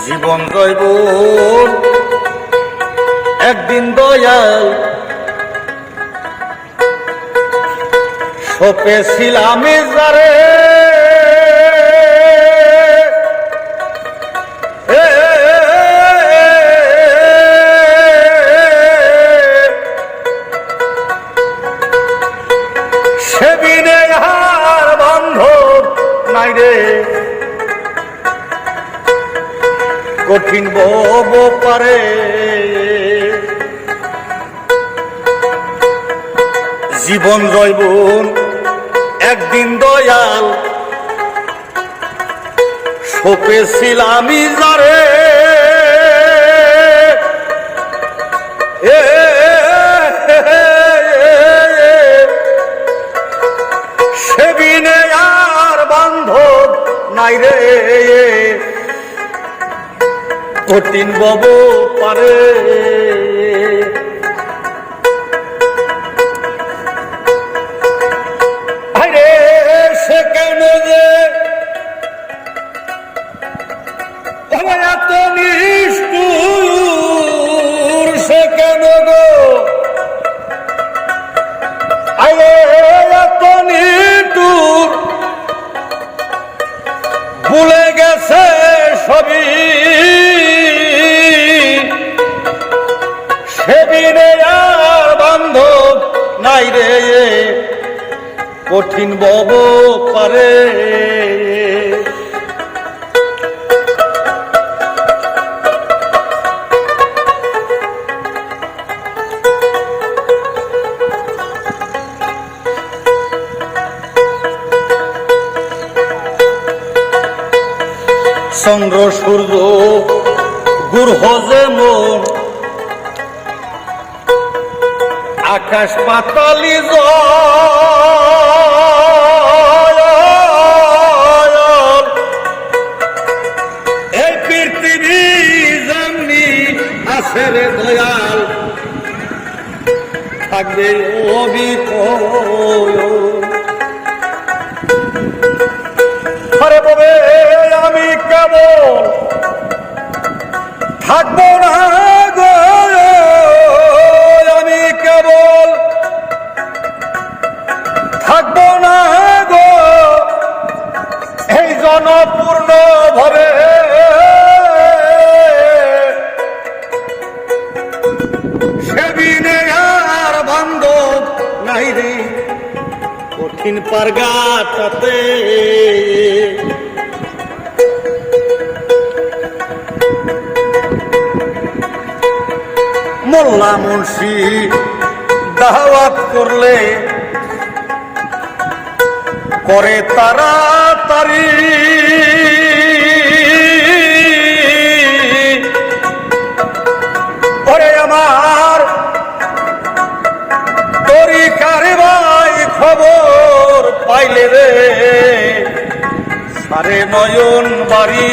জীবন রইব একদিন দয়াল সপেছিলাম যারে সেদিনে আর বান্ধব নাই রে কঠিন বব পারে জীবন জয়বন একদিন দয়াল সপেছিলাম যারে সেদিনে আর বান্ধব নাই রে কঠিন বব পারে আরে সে কেন যে এত নিষ্ঠুর সে কেন গো আরে এত নিষ্ঠুর ভুলে গেছে সবই সেদিনে আর বান্ধব নাই রে কঠিন বব পারে চন্দ্র সূর্য গ্রহ যেমন আকাশ পাতালি এই পৃথিবী যেমনি আছে রে দয়াল থাকবে অবিকল আরে ববে আমি কেবল থাকবো না গো আমি কেবল থাকবো না গো এই জনপূর্ণ ভাবে সেদিনে আর বান্ধব নাই রে কঠিন পারগাটাতে মোল্লা মুন্সি দাওয়াত করলে করে তাড়াতাড়ি করে আমার তরিকার ভাই খবর পাইলে রে সারে নয়ন বাড়ি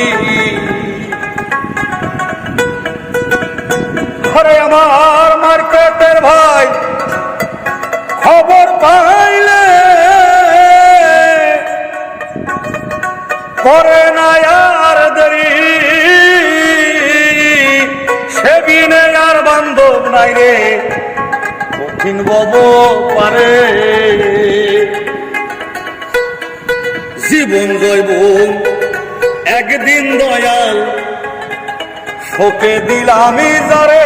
ঘরে আমার মার্কেটের ভাই খবর পাইলে করে না আর দেরি সেদিনে আর বান্ধব নাই রে কঠিন বব পারে জীবন জয়ব একদিন দয়াল শোকে দিলাম যারে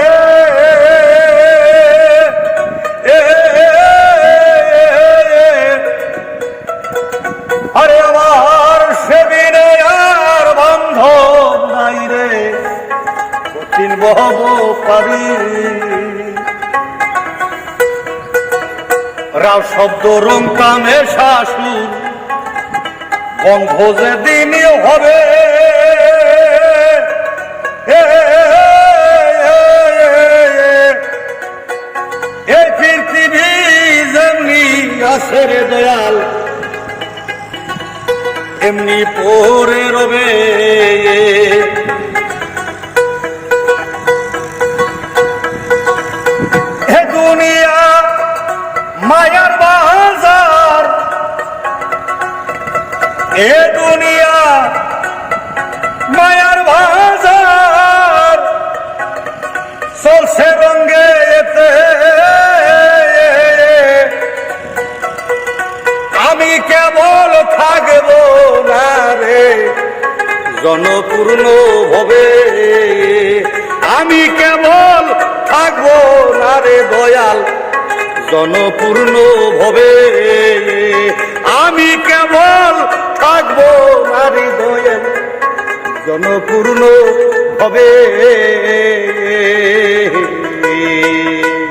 আরে আমার সেদিনে আর বান্ধব নাই রে কঠিন বব পারি রাও শব্দ রং কামে শাশুর বন্ধ যেদিন হবে এই পৃথিবী যেমনি আছে রে দয়াল এমনি পরে রবে হে দুনিয়া মায়ার বাজার এ দুনিয়া মায়ার বাজার থাকবো না রে জনপূর্ণ ভবে, আমি কেবল থাকবো না রে দয়াল জনপূর্ণ ভবে, আমি কেবল থাকবো না রে দয়াল জনপূর্ণ ভবে।